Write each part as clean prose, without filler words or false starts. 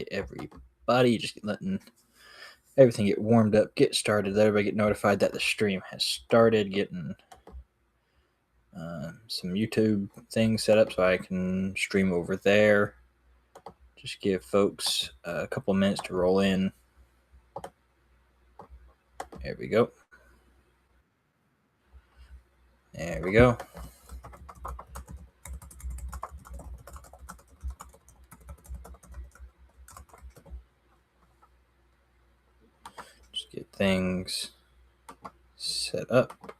Hey, everybody, just letting everything get warmed up, get started, let everybody get notified that the stream has started, getting some YouTube things set up so I can stream over there. Just give folks a couple minutes to roll in. There we go. There we go. Just get things set up.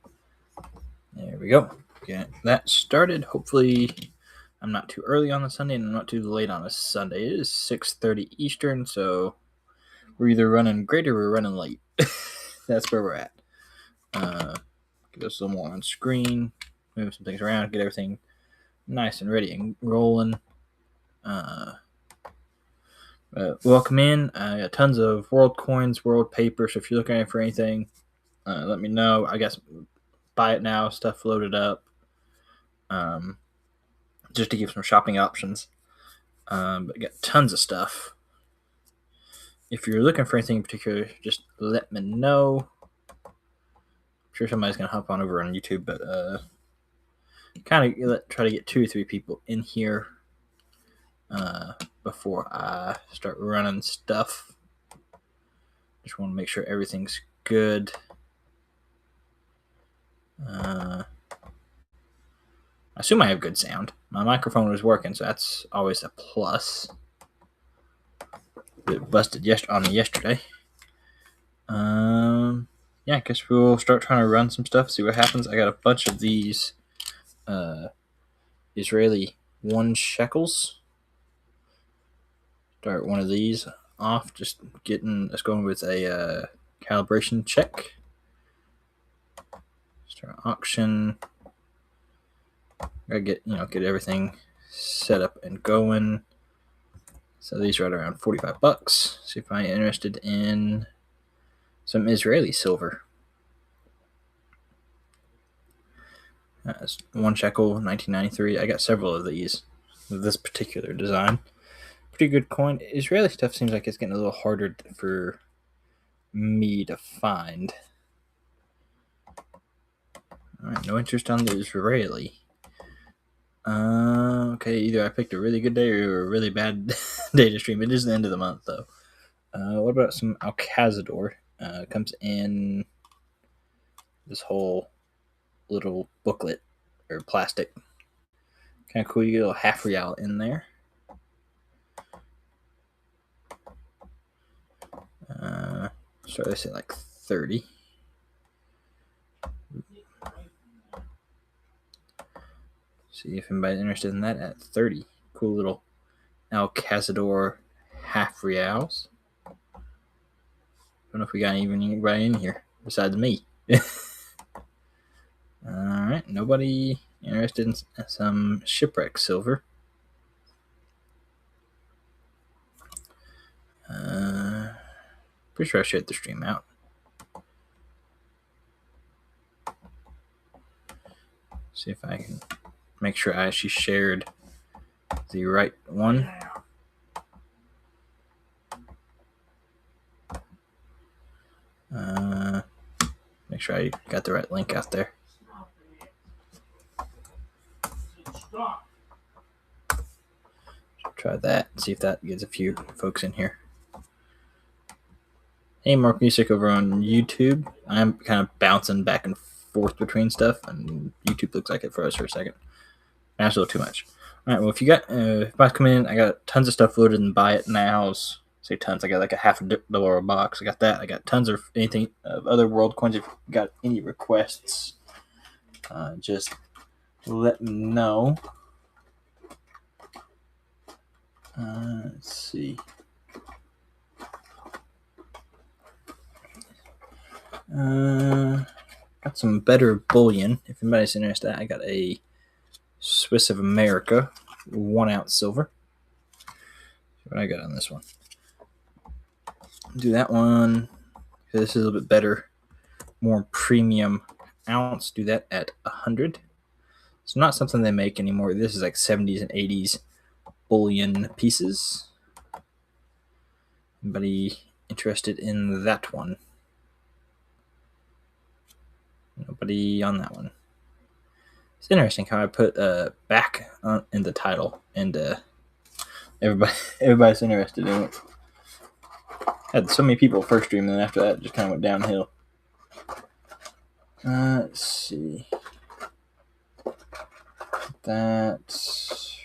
There we go. Get that started. Hopefully I'm not too early on the Sunday and I'm not too late on a Sunday. It is 6:30 Eastern, so we're either running great or we're running late. That's where we're at. Get us a little more on screen, move some things around, get everything nice and ready and rolling. Welcome in. I got tons of world coins, world paper, so if you're looking for anything, let me know. I guess buy it now, stuff loaded up, just to give some shopping options. But got tons of stuff. If you're looking for anything in particular, just let me know. I'm sure somebody's going to hop on over on YouTube, but kind of try to get 2 or 3 people in here before I start running stuff. Just want to make sure everything's good. I assume I have good sound. My microphone was working, so that's always a plus. It busted on me yesterday. Yeah, I guess we'll start trying to run some stuff, see what happens. I got a bunch of these Israeli 1 shekels. Start one of these off, just getting us going with a calibration check. Start auction. Gotta get everything set up and going. So these are right around $45. See if I'm interested in some Israeli silver. That's 1 shekel, 1993. I got several of these, this particular design. Pretty good coin. Israeli stuff seems like it's getting a little harder for me to find. Alright, no interest on the Israeli. Okay, either I picked a really good day or a really bad day to stream. It is the end of the month, though. What about some Alcazador? Comes in this whole little booklet or plastic. Kind of cool. You get a little half real in there. Start this at like 30. See if anybody's interested in that at 30. Cool little Alcazador half reals. Don't know if we got anybody in here besides me. Alright, nobody interested in some shipwreck silver. Pretty sure I shared the stream out. See if I can make sure I actually shared the right one. Make sure I got the right link out there. Try that and see if that gets a few folks in here. Hey, Mark Music over on YouTube. I'm kind of bouncing back and forth between stuff, and YouTube looks like it froze for a second. That's a little too much. All right, well, if you got, if I come in, I got tons of stuff loaded and buy it nows. Say tons. I got like a $50 box. I got that. I got tons of anything of other world coins. If you got any requests, just let me know. Let's see. Got some better bullion. If anybody's interested, I got a Swiss of America 1 ounce silver. What I got on this one? Do that one. This is a little bit better, more premium ounce. Do that at 100. It's not something they make anymore. This is like 70s and 80s bullion pieces. Anybody interested in that one? Nobody on that one. It's interesting how I put back in the title, and everybody's interested in it. Had so many people first stream, and then after that, it just kind of went downhill. Let's see. That's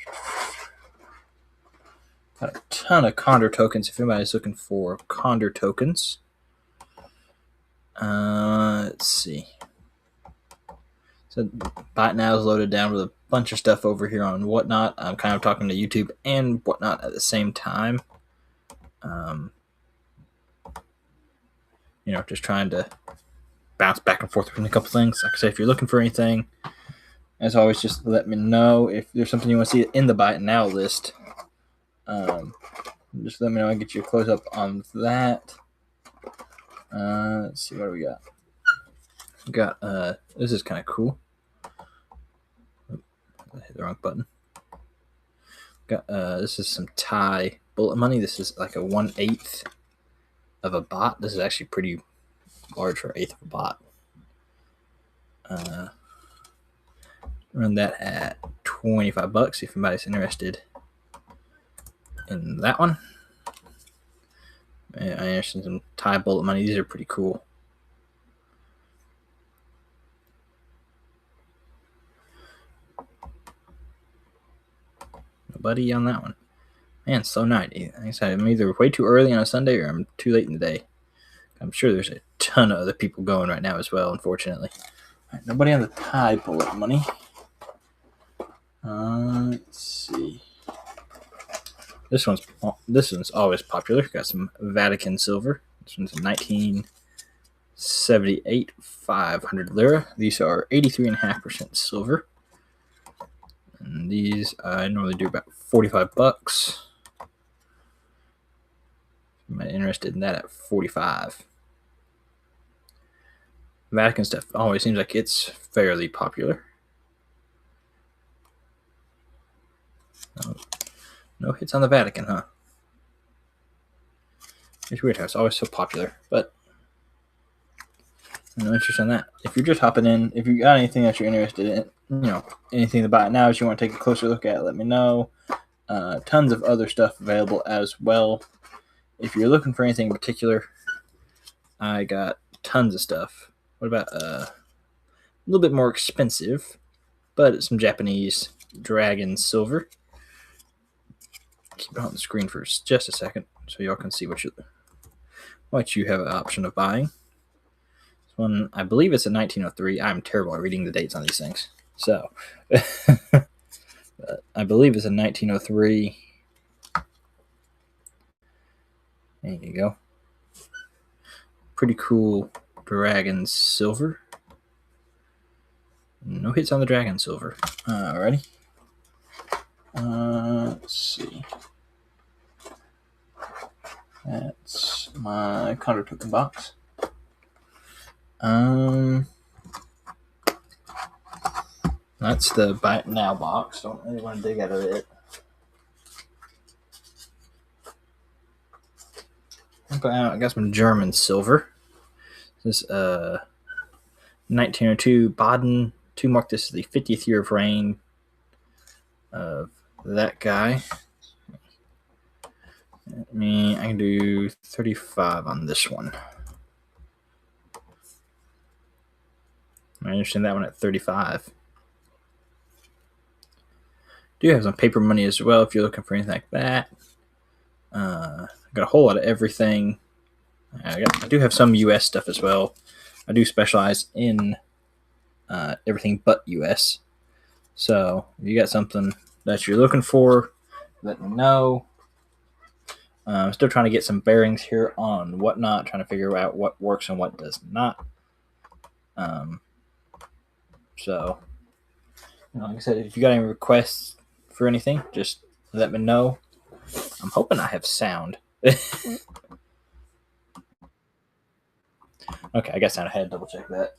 got a ton of Condor tokens. If anybody's looking for Condor tokens, let's see. So Bot Now is loaded down with a bunch of stuff over here on Whatnot. I'm kind of talking to YouTube and Whatnot at the same time. Just trying to bounce back and forth between a couple things. Like I say, if you're looking for anything, as always, just let me know. If there's something you want to see in the Buy It Now list, just let me know. I can get you a close up on that. Let's see, what do we got? We got this is kind of cool. I hit the wrong button. Got this is some Thai bullet money. This is like a 1/8 of a bot. This is actually pretty large for 1/8 of a bot. Run that at $25 if anybody's interested in that one. I interested in some Thai bullet money. These are pretty cool. Nobody on that one. Man, so night. Like I said, I'm either way too early on a Sunday or I'm too late in the day. I'm sure there's a ton of other people going right now as well, unfortunately. All right, nobody on the Thai bullet money. Let's see. This one's always popular. Got some Vatican silver. This one's 1978, 500 lira. These are 83.5% silver. And these I normally do about $45. I'm interested in that at 45. Vatican stuff always seems like it's fairly popular. No hits on the Vatican, huh? It's weird how it's always so popular, but no interest in that. If you're just hopping in, if you got anything that you're interested in, anything to buy now, if you want to take a closer look at, let me know. Tons of other stuff available as well. If you're looking for anything in particular, I got tons of stuff. What about a little bit more expensive, but some Japanese dragon silver. Keep it on the screen for just a second so y'all can see what you have an option of buying. This one, I believe it's a 1903. I'm terrible at reading the dates on these things. So, I believe it's a 1903. There you go. Pretty cool dragon silver. No hits on the dragon silver. Alrighty. Let's see. That's my Condor token box. That's the Buy It Now box. Don't really want to dig out of it. I got some German silver. This is 1902 Baden 2 mark. This is the 50th year of reign of that guy. I can do 35 on this one. I understand that one at 35. Do have some paper money as well if you're looking for anything like that. Got a whole lot of everything. I do have some US stuff as well. I do specialize in everything but US. So if you got something that you're looking for, let me know. I'm still trying to get some bearings here on Whatnot, trying to figure out what works and what does not. So, like I said, if you got any requests for anything, just let me know. I'm hoping I have sound. Okay, I got sound. I had to double check that.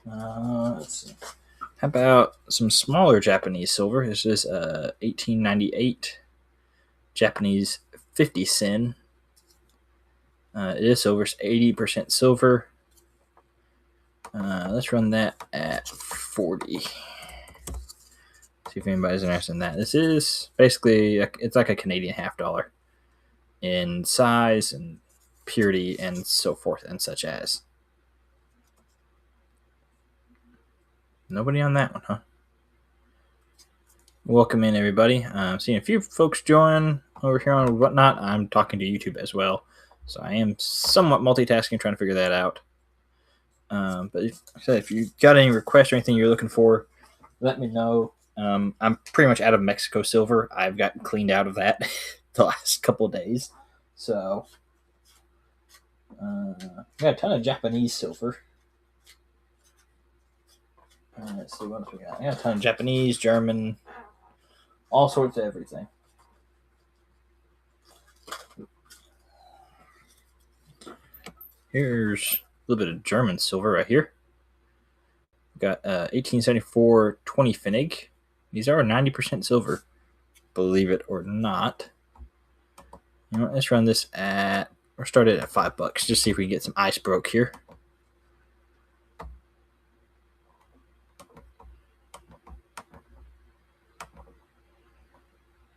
Let's see. How about some smaller Japanese silver? This is 1898 Japanese 50 sen. It is silver, it's 80% silver. Let's run that at 40. See if anybody's interested in that. This is basically, it's like a Canadian $half in size and purity and so forth and such as. Nobody on that one, huh? Welcome in, everybody. I'm seeing a few folks join over here on Whatnot. I'm talking to YouTube as well, so I am somewhat multitasking, trying to figure that out. But like I said, if you got any requests or anything you're looking for, let me know. I'm pretty much out of Mexico silver. I've gotten cleaned out of that the last couple of days. So, got a ton of Japanese silver. Let's see what else we got. I got a ton of Japanese, German, all sorts of everything. Here's a little bit of German silver right here. We got 1874 20 Pfennig. These are 90% silver, believe it or not. You know, let's run this at, or start it at $5, just see if we can get some ice broke here.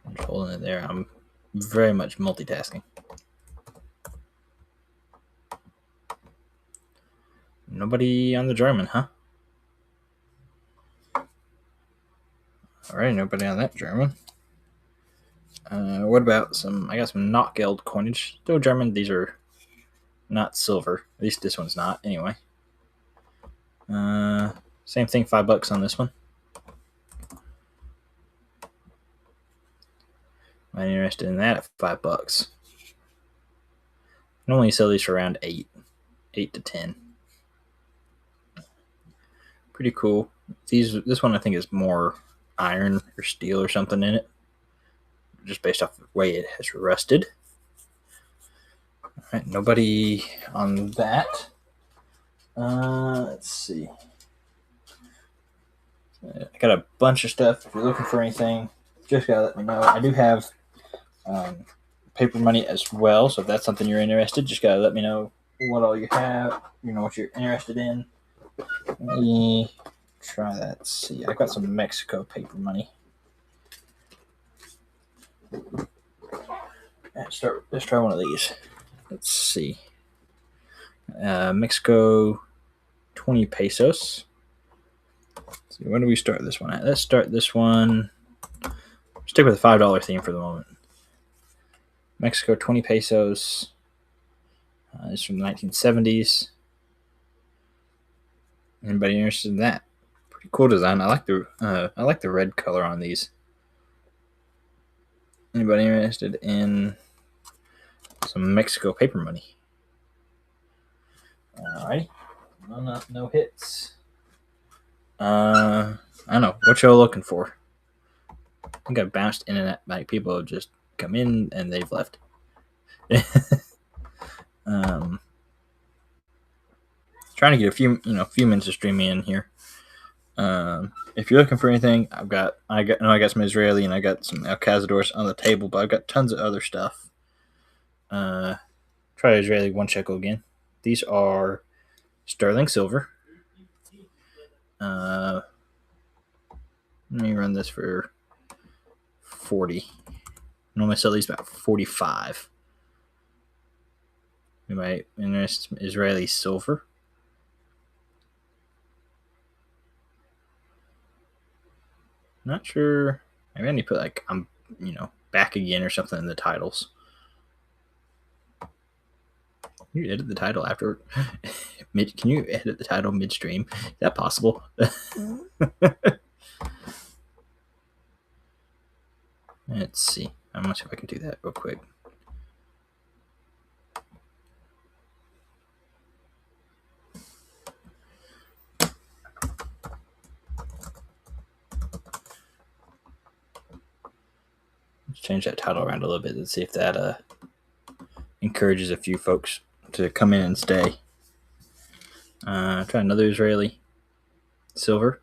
I'm just holding it there. I'm very much multitasking. Nobody on the German, huh? Alright, nobody on that German. What about some? I got some Knockgeld coinage. Still German. These are not silver. At least this one's not. Anyway. Same thing, $5 on this one. I'm interested in that at $5. Normally sell these for around 8 to 10. Pretty cool. This one I think is more iron or steel or something in it, just based off the way it has rusted. All right, nobody on that. Let's see. I got a bunch of stuff. If you're looking for anything, just gotta let me know. I do have paper money as well, so if that's something you're interested, just gotta let me know what all you have. You know what you're interested in. Let me try that. Let's see, I got some Mexico paper money. Let's try one of these. Let's see. Mexico 20 pesos. Let's see, when do we start this one at? Let's start this one. Stick with the $5 theme for the moment. Mexico 20 pesos. It's from the 1970s. Anybody interested in that? Pretty cool design. I like the red color on these. Anybody interested in some Mexico paper money? Alright. No hits. I don't know. What y'all looking for? I think I bounced in and out. Like, people have just come in and they've left. Trying to get a few minutes of streaming in here. If you're looking for anything, I got some Israeli and I got some El Cazadores on the table, but I've got tons of other stuff. Try Israeli 1 shekel again. These are sterling silver. Let me run this for 40. Normally sell these about 45. You might interest Israeli silver. Not sure. Maybe I need to put like I'm back again or something in the titles. Can you edit the title after? Can you edit the title midstream? Is that possible? Let's see. I'm gonna see if I can do that real quick. Let's change that title around a little bit and see if that encourages a few folks to come in and stay. Try another Israeli silver.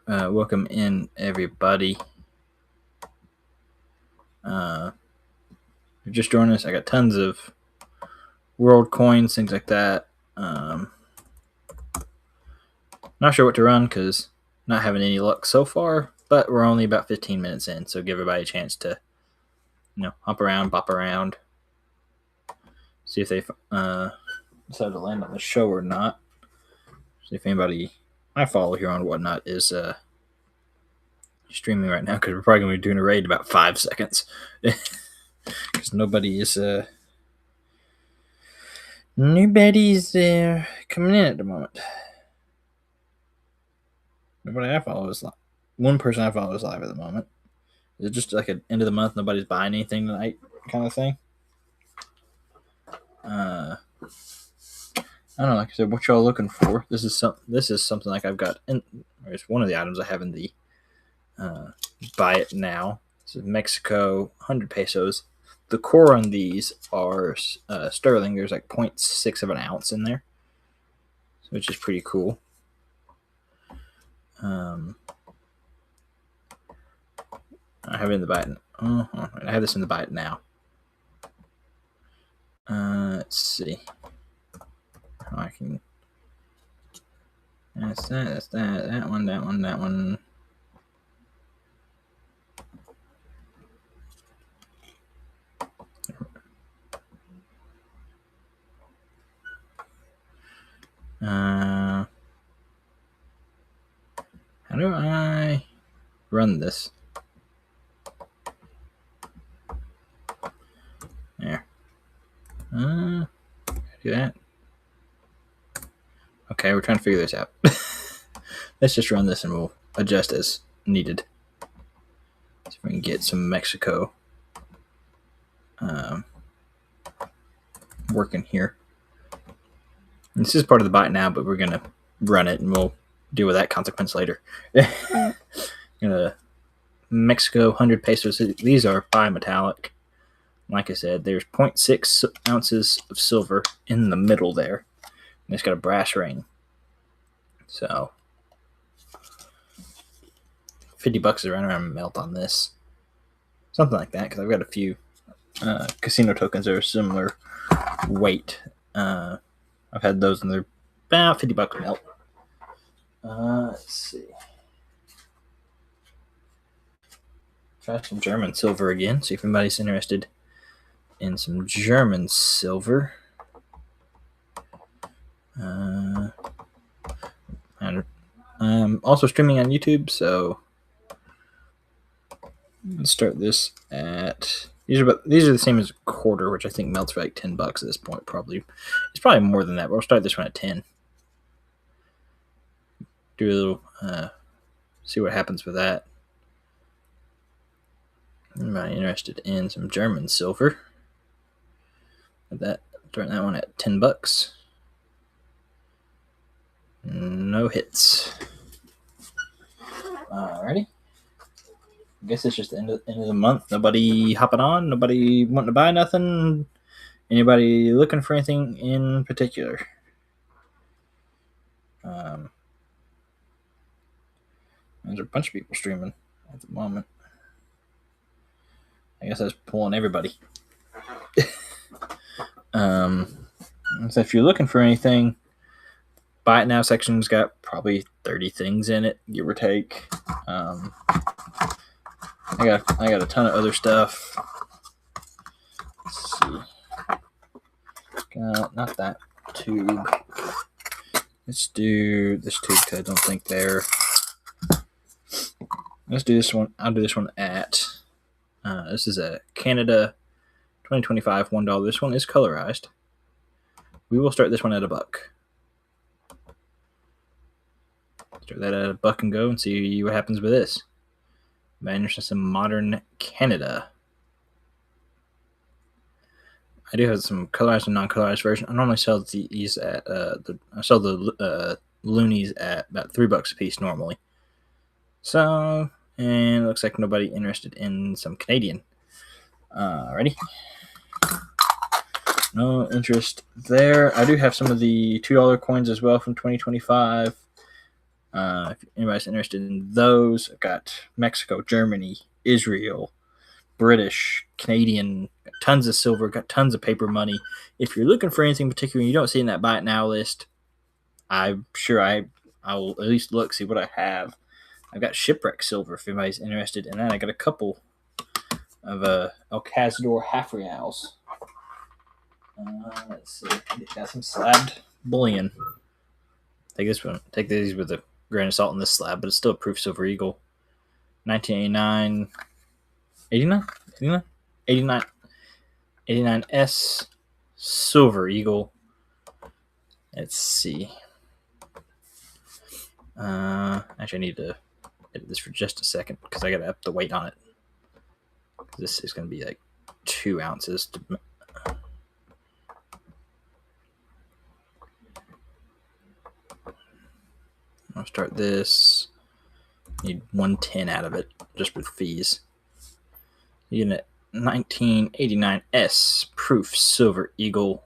Welcome in, everybody. If you're just joining us, I got tons of world coins, things like that. Not sure what to run because not having any luck so far, but we're only about 15 minutes in, so give everybody a chance to, hop around, bop around, see if they decide to land on the show or not. See if anybody I follow here on Whatnot is streaming right now, because we're probably going to be doing a raid in about 5 seconds. Because nobody's coming in at the moment. Nobody I follow is live. One person I follow is live at the moment. Is it just like an end of the month, nobody's buying anything tonight kind of thing? I don't know. Like I said, what y'all looking for? This is something like I've got. It's one of the items I have in the buy it now. This is Mexico, 100 pesos. The core on these are sterling. There's like 0.6 of an ounce in there, which is pretty cool. I have it in the buy it. I have this in the buy it now. Let's see. I can. That's that. That one. How do I run this? There. Do that. Okay, we're trying to figure this out. Let's just run this and we'll adjust as needed. See if we can get some Mexico working here. And this is part of the buy it now, but we're going to run it and we'll deal with that consequence later. Mexico, 100 pesos. These are bimetallic. Like I said, there's 0.6 ounces of silver in the middle there. And it's got a brass ring. So, $50 is around melt on this. Something like that, because I've got a few casino tokens that are similar weight. I've had those and they're about $50 melt. Let's see. Try some German silver again. See if anybody's interested in some German silver. And I'm also streaming on YouTube, so let's start this at. These are the same as a quarter, which I think melts for like $10 at this point. Probably it's probably more than that, but we'll start this one at 10. Do a little see what happens with that. Anybody interested in some German silver? Starting that one at $10. No hits. Alrighty. I guess it's just the end of the month. Nobody hopping on. Nobody wanting to buy nothing. Anybody looking for anything in particular? There's a bunch of people streaming at the moment. I guess I was pulling everybody. So if you're looking for anything, buy it now section's got probably 30 things in it, give or take. I got a ton of other stuff. Let's see. Not that tube. Let's do this tube because I don't think they're. Let's do this one. I'll do this one at. This is a Canada 2025 $1. This one is colorized. We will start this one at $1. Start that at $1 and go and see what happens with this. Manage some modern Canada. I do have some colorized and non-colorized version. I normally sell these at I sell the loonies at about $3 a piece normally. So, and it looks like nobody interested in some Canadian. Ready? No interest there. I do have some of the $2 coins as well from 2025. If anybody's interested in those, I've got Mexico, Germany, Israel, British, Canadian, tons of silver, got tons of paper money. If you're looking for anything particular and you don't see in that buy it now list, I'm sure I will at least look, see what I have. I've got shipwreck silver if anybody's interested in that. I got a couple of El Cazador half reals. Let's see. Got some slabbed bullion. Take this one. Take these with a grain of salt in this slab, but it's still a proof silver eagle. 1989, 89S silver eagle. Let's see. Actually, I need to edit this for just a second because I got to up the weight on it. This is going to be like 2 ounces. I'll start this. Need 110 out of it just with fees. You get a 1989S proof silver eagle.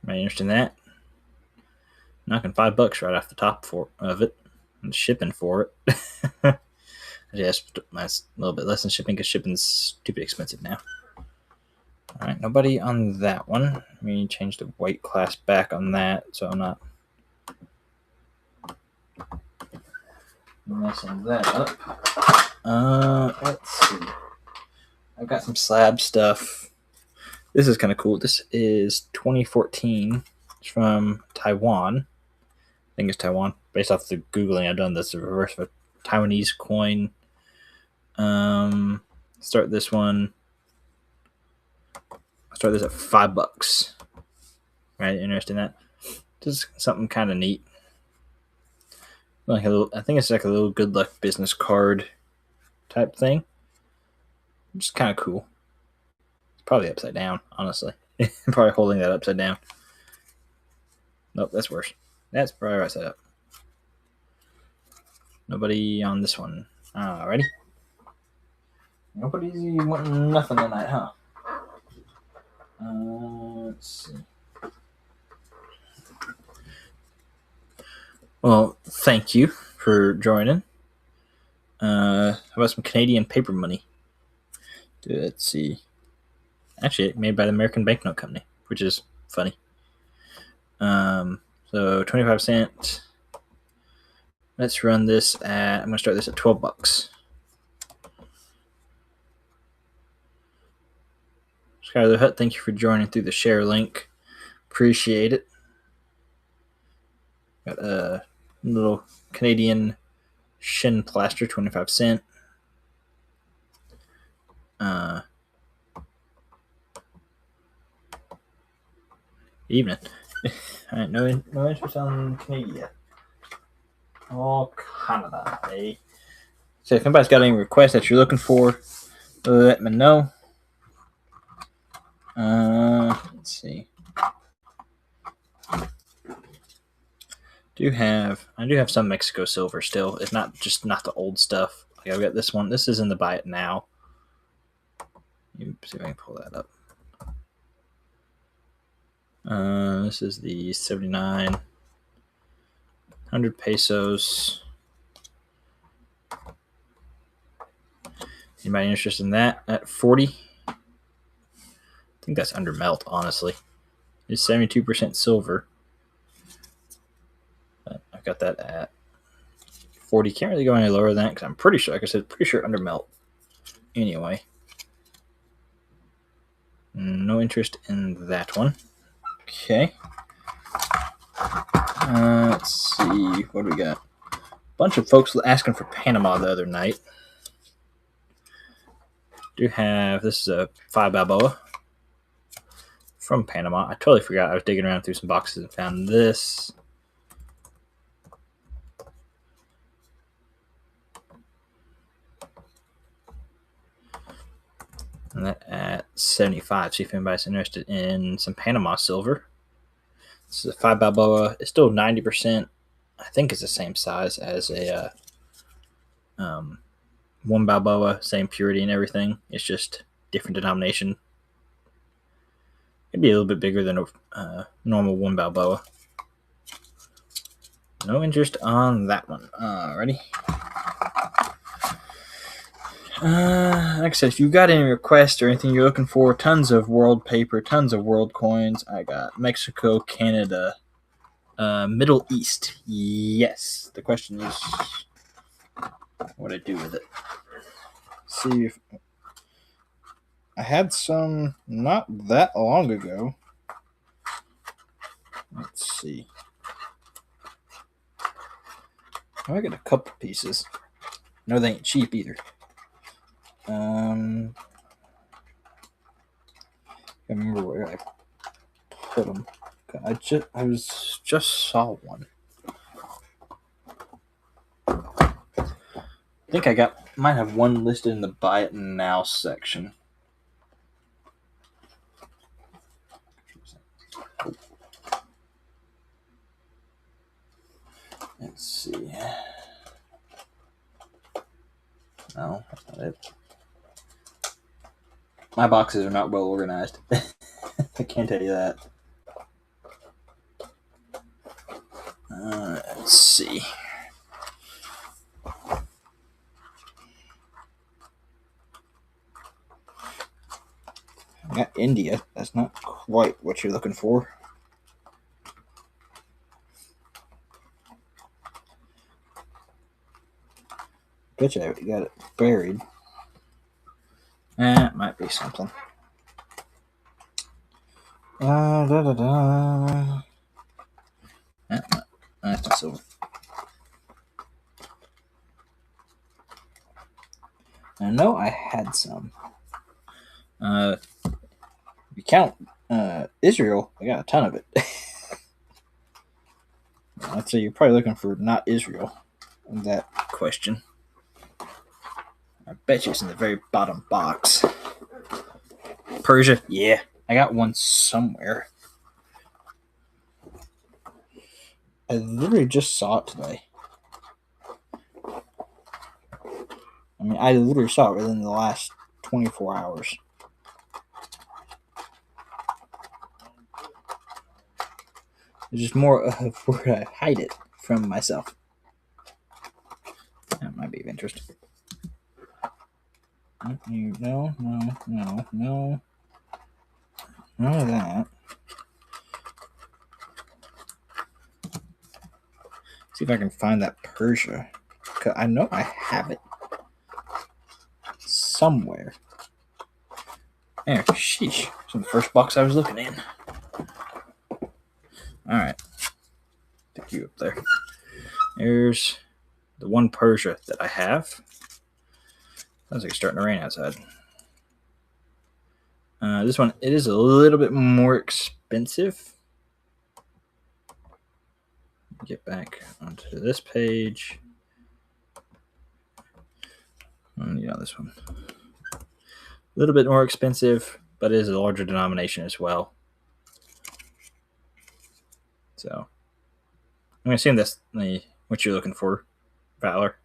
Am I interested in that? Knocking $5 right off the top of it. And shipping for it. Yes, that's a little bit less than shipping because shipping's stupid expensive now. Alright, nobody on that one. Let me change the weight class back on that so I'm not messing that up. Let's see. I've got some slab stuff. This is kind of cool. This is 2014. It's from Taiwan. I think it's Taiwan. Based off the Googling I've done, this is a reverse of a Taiwanese coin. Start this one. I'll start this at $5. Right, interested in that? Just something kind of neat. Like a little, I think it's like a little good luck business card type thing. Just kind of cool. It's probably upside down, honestly. Probably holding that upside down. Nope, that's worse. That's probably right side up. Nobody on this one. Alrighty. Nobody's wanting nothing tonight, huh? Let's see. Well, thank you for joining. How about some Canadian paper money? Let's see. Actually, made by the American Banknote Company, which is funny. So 25 cents. Let's run this at, I'm going to start this at $12. Skylar Hutt, thank you for joining through the share link. Appreciate it. Got a little Canadian shin plaster, 25 cents. Evening. All right, no interest on Canada. Oh, Canada, eh? So if anybody's got any requests that you're looking for, let me know. Let's see. I do have some Mexico silver still. It's not the old stuff. Like I've got this one. This is in the buy it now. Let me see if I can pull that up. This is the 7,900 pesos. Anybody interested in that at 40? I think that's under melt, honestly. It's 72% silver. But I've got that at 40. Can't really go any lower than that because I'm pretty sure, like I said, under melt. Anyway. No interest in that one. Okay. Let's see. What do we got? A bunch of folks asking for Panama the other night. Do have, this is a 5 Balboa from Panama. I totally forgot. I was digging around through some boxes and found this. And that at 75. See if anybody's interested in some Panama silver. This is a 5 Balboa. It's still 90%. I think it's the same size as a 1 Balboa, same purity and everything. It's just different denomination. It'd be a little bit bigger than a normal 1 Balboa. No interest on that one. Alrighty. Like I said, if you got any requests or anything you're looking for, tons of world paper, tons of world coins. I got Mexico, Canada, Middle East. Yes. The question is what I do with it. See if I had some not that long ago. Let's see. I got a couple pieces. No, they ain't cheap either. I remember where I put them. I just saw one. I think might have one listed in the buy it now section. Let's see. No, that's not it. My boxes are not well organized. I can't tell you that. Let's see. I got India. That's not quite what you're looking for. Bet you I got it buried. It might be something. That's not silver. I know I had some. If you count Israel, I got a ton of it. I'd say you're probably looking for not Israel in that question. I bet you it's in the very bottom box. Persia, yeah. I got one somewhere. I literally just saw it today. I mean, I literally saw it within the last 24 hours. It's just more of where I hide it from myself. That might be of interest. No. None of that. See if I can find that Persia. I know I have it somewhere. There, sheesh. It's in the first box I was looking in. Alright. Stick you up there. There's the one Persia that I have. Sounds like it's starting to rain outside. This one, it is a little bit more expensive. Get back onto this page. This one. A little bit more expensive, but it is a larger denomination as well. So, I'm assuming that's what you're looking for, Valor.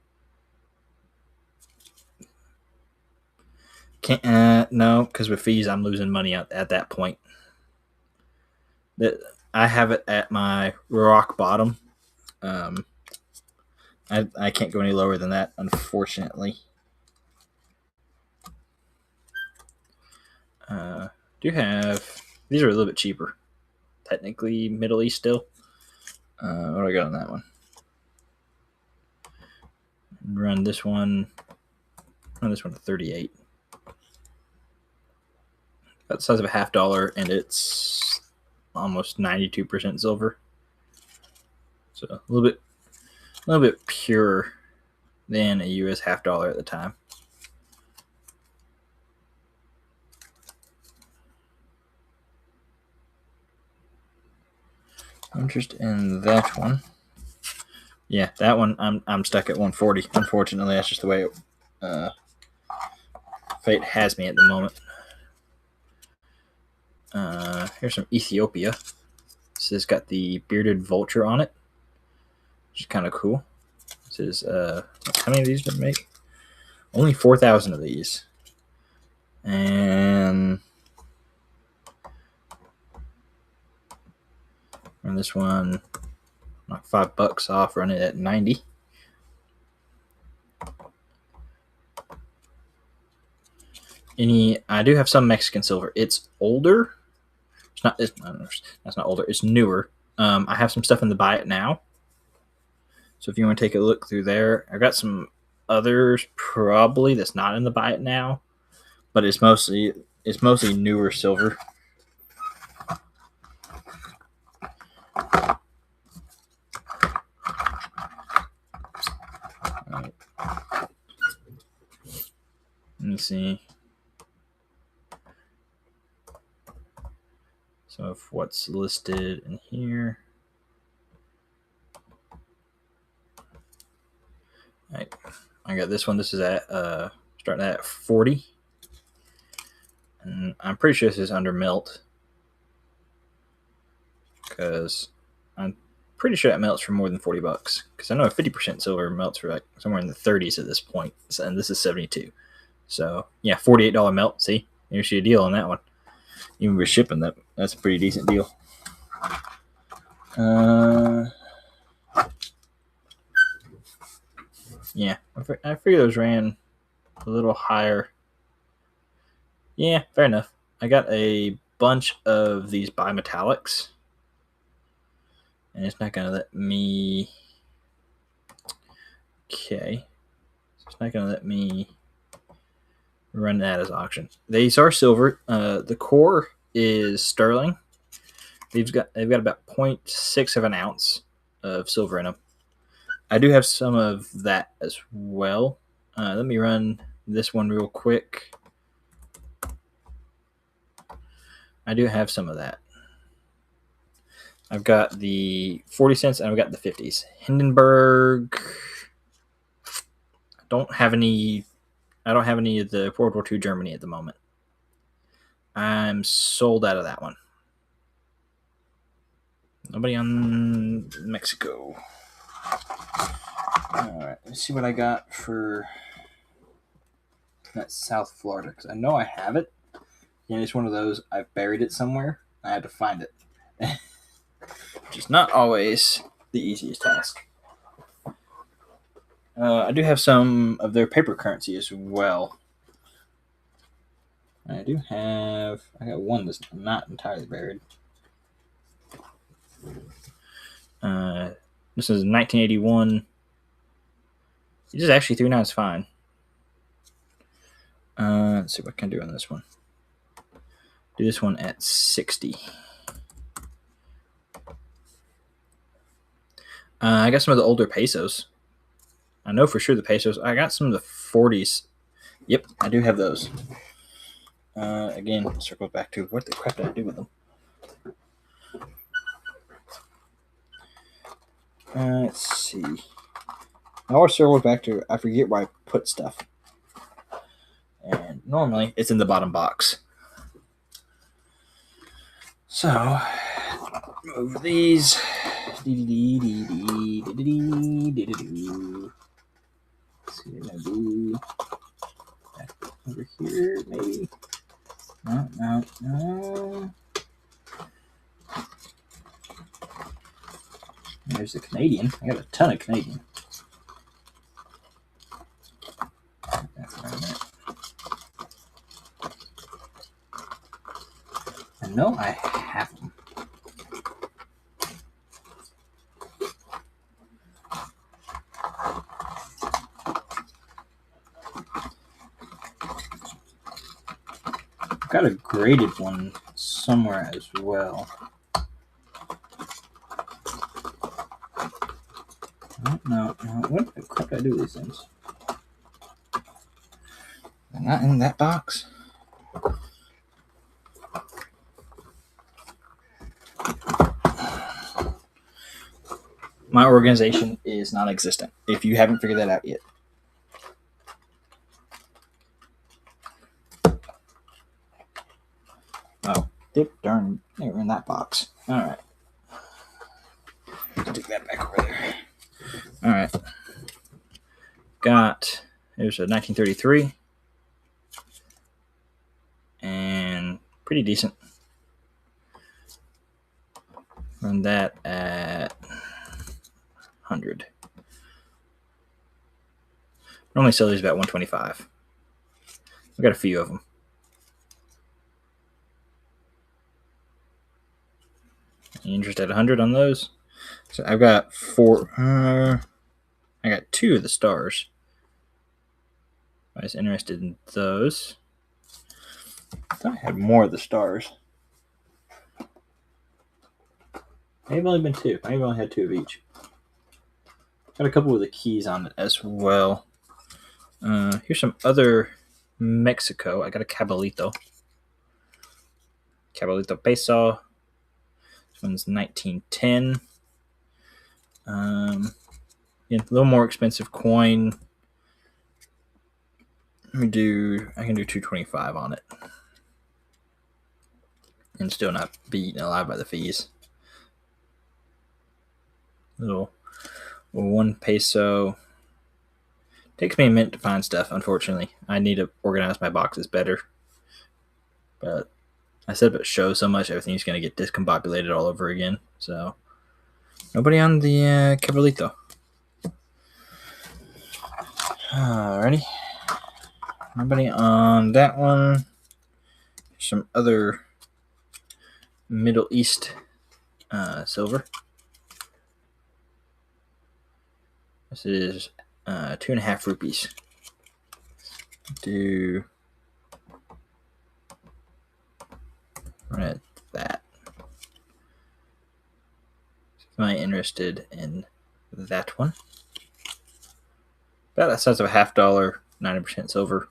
No, because with fees, I'm losing money at that point. I have it at my rock bottom. I can't go any lower than that, unfortunately. Do have these are a little bit cheaper. Technically, Middle East still. What do I got on that one? Run this one to 38. About the size of a $50, and it's almost 92% silver. So a little bit purer than a US $50 at the time. Interest in that one. Yeah, that one I'm stuck at 140. Unfortunately, that's just the way fate has me at the moment. Here's some Ethiopia. This has got the bearded vulture on it, which is kind of cool. This is how many of these did it make? Only 4,000 of these, and this one, knock $5 off, run it at 90. I do have some Mexican silver. It's older. That's not older. It's newer. I have some stuff in the buy it now. So if you want to take a look through there, I've got some others probably that's not in the buy it now, but it's mostly newer silver. Right. Let me see. So of what's listed in here. Right. I got this one. This is at starting at 40. And I'm pretty sure this is under melt. Because I'm pretty sure that melts for more than $40. Because I know a 50% silver melts for like somewhere in the 30s at this point. And this is 72. So yeah, $48 melt. See? You see a deal on that one. Even with shipping, that's a pretty decent deal. Yeah, I figure those ran a little higher. Yeah, fair enough. I got a bunch of these bimetallics, and it's not gonna let me. Okay, it's not gonna let me run that as auction. These are silver. The core is sterling. They've got about 0.6 of an ounce of silver in them. I do have some of that as well. Let me run this one real quick. I do have some of that. I've got the 40 cents and I've got the 50s. Hindenburg. I don't have any of the World War II Germany at the moment. I'm sold out of that one. Nobody on Mexico. All right, let's see what I got for that South Florida, because I know I have it. And it's one of those, I've buried it somewhere. I had to find it. Which is not always the easiest task. I do have some of their paper currency as well. I got one that's not entirely buried. This is 1981. This is actually 3 9 fine. Let's see what I can do on this one. Do this one at 60. I got some of the older pesos. I know for sure the pesos. I got some of the 40s. Yep, I do have those. Again, circle back to what the crap did I do with them? Let's see. I always circle back to, I forget where I put stuff. And normally it's in the bottom box. So, move these. Let's see what I do. Over here, maybe. No. There's the Canadian. I got a ton of Canadian. I know I have them. I've got a graded one somewhere as well. No. What the crap did I do with these things? They're not in that box. My organization is non-existent, if you haven't figured that out yet. Oh, dip darn, they were in that box. All right. Take that back over there. All right. There's a 1933. And pretty decent. Run that at 100. Normally sell these about 125. I've got a few of them. You interested? 100 on those. So I've got 4. I got 2 of the stars. I was interested in those. I thought I had more of the stars. Maybe only been 2. Maybe only had 2 of each. Got a couple of the keys on it as well. Here's some other Mexico. I got a Cabalito. Cabalito peso. This one's 1910. Yeah, a little more expensive coin. I can do 225 on it. And still not be eaten alive by the fees. Little 1 peso. Takes me a minute to find stuff, unfortunately. I need to organize my boxes better. But I said if it shows so much, everything's going to get discombobulated all over again. So, nobody on the Cabalito. Alrighty. Nobody on that one. Some other Middle East silver. This is 2.5 rupees. Do run at that. Am I interested in that one? About the size of a $50, 90% silver.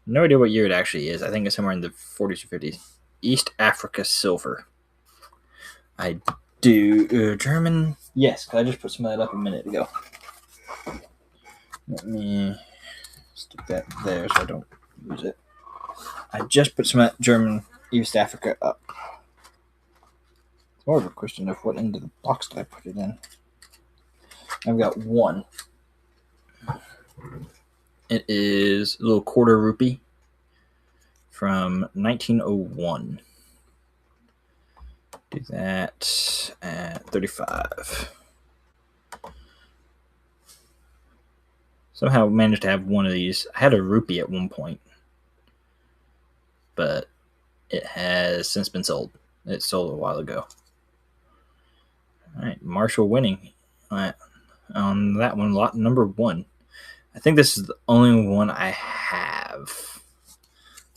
No idea what year it actually is. I think it's somewhere in the 40s or 50s. East Africa silver. I do German. Yes, I just put some of that up a minute ago. Let me stick that there so I don't lose it. I just put some of that German East Africa up. It's more of a question of what end of the box did I put it in. I've got 1. It is a little quarter rupee from 1901. Do that at 35. Somehow managed to have 1 of these. I had a rupee at one point, but it has since been sold. It sold a while ago. All right, Marshall winning on that one, lot number 1. I think this is the only one I have.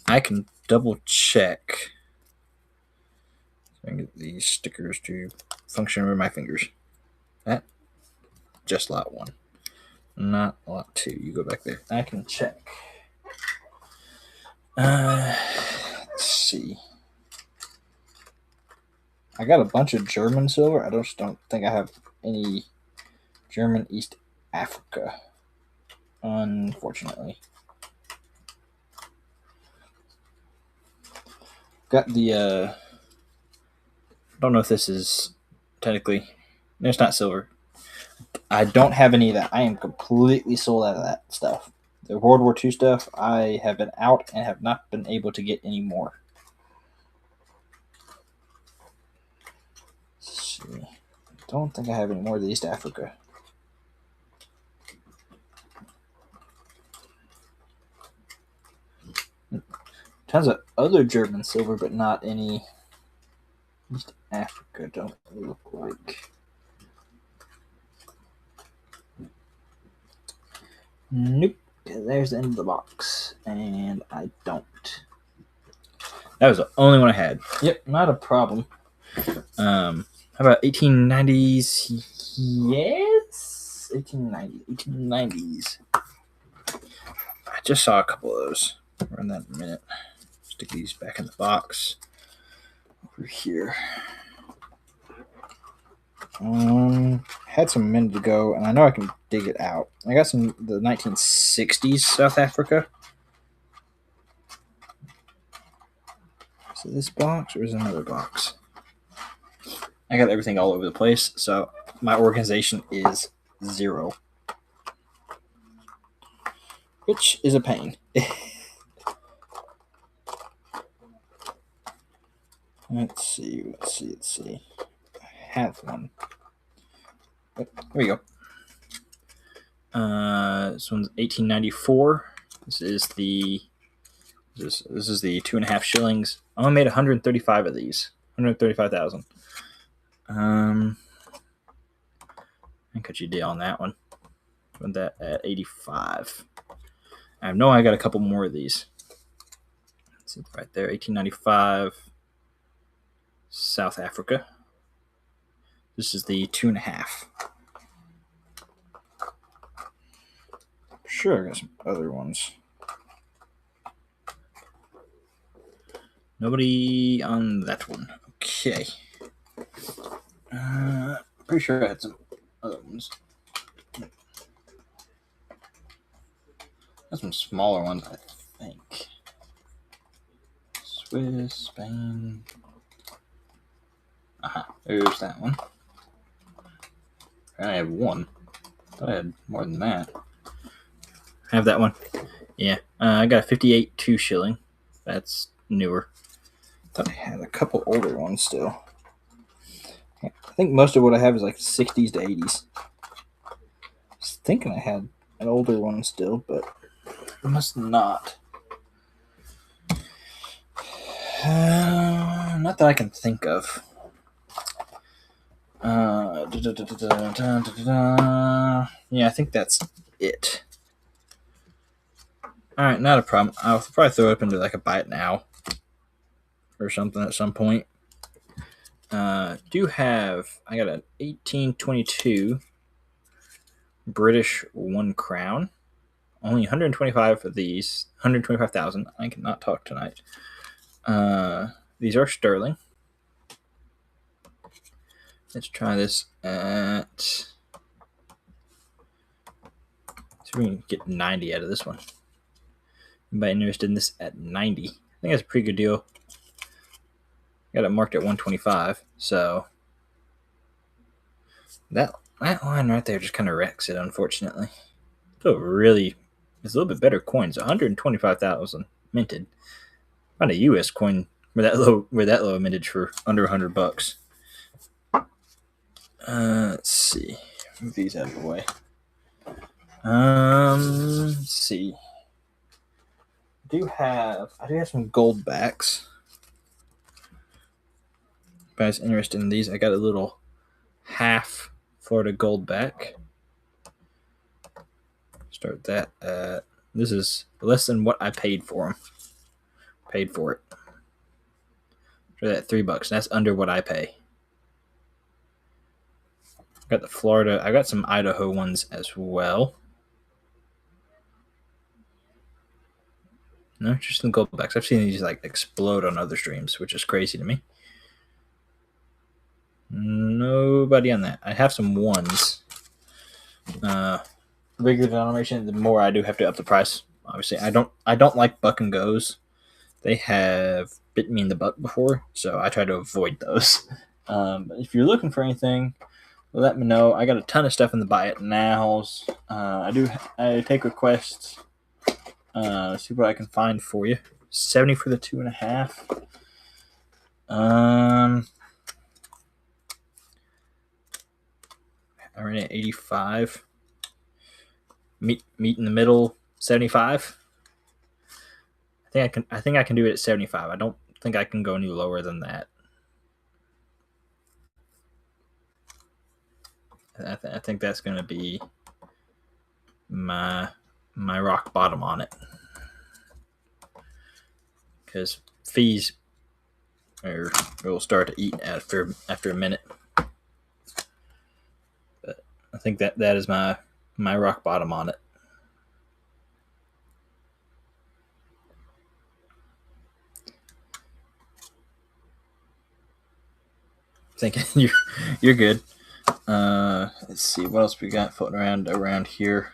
I can double check. So I can get these stickers to function with my fingers. That just lot 1, not lot 2. You go back there. I can check. Let's see. I got a bunch of German silver. I just don't think I have any German East Africa, unfortunately. Got the don't know if this is technically, no, it's not silver. I don't have any of that. I am completely sold out of that stuff. The World War II stuff, I have been out and have not been able to get any more. Let's see. I don't think I have any more of the East Africa. Tons of other German silver, but not any East Africa, don't look like. Nope. There's the end of the box. And I don't. That was the only one I had. Yep, not a problem. How about 1890s? Yes? 1890s. I just saw a couple of those. Run that in a minute. Stick these back in the box. Over here. Had some a minute ago, and I know I can dig it out. I got some the 1960s South Africa. Is it this box or is it another box? I got everything all over the place, so my organization is 0. Which is a pain. Let's see. I have one. Oh, here we go. This one's 1894. This is the 2.5 shillings. I only made 135 of these. 135,000. I cut you a deal on that one. Put that at 85. I know I got a couple more of these. Let's see, right there, 1895, South Africa. This is the 2.5. Sure, I got some other ones. Nobody on that one. Okay. Pretty sure I had some other ones. Got some smaller ones, I think. Swiss, Spain. Aha, there's that one. I have one. Thought I had more than that. I have that one. Yeah, I got a 58 2 shilling. That's newer. Thought I had a couple older ones still. I think most of what I have is like 60s to 80s. I was thinking I had an older one still, but I must not. Not that I can think of. Yeah, I think that's it. Alright, not a problem. I'll probably throw it up into like a buy it now or something at some point. I got an 1822 British 1 crown. Only 125 of these. 125,000. I cannot talk tonight. These are sterling. Let's try this at... see if we can get 90 out of this one. Anybody interested in this at 90? I think that's a pretty good deal. Got it marked at 125, so that line right there just kind of wrecks it, unfortunately. So really, it's a little bit better coins. 125,000 minted. Found a U.S. coin where that low mintage for under $100. Let's see. Move these out of the way. Let's see. I do have some gold backs. If you guys interested in these, I got a little half Florida gold back. Start that at, this is less than what I paid for them. Paid for it. For that $3. That's under what I pay. Got the Florida. I got some Idaho ones as well. No, just some gold backs. I've seen these like explode on other streams, which is crazy to me. Nobody on that. I have some ones. Bigger denomination, the more I do have to up the price. Obviously, I don't like buck and goes. They have bit me in the butt before, so I try to avoid those. If you're looking for anything, let me know. I got a ton of stuff in the buy it nows. I take requests. See what I can find for you. 70 for the 2.5. I ran at 85. Meet in the middle, 75. I think I can do it at 75. I don't think I can go any lower than that. I think that's going to be my rock bottom on it, because fees will start to eat after a minute. But I think that is my rock bottom on it. Thinking you're good. Let's see what else we got floating around here.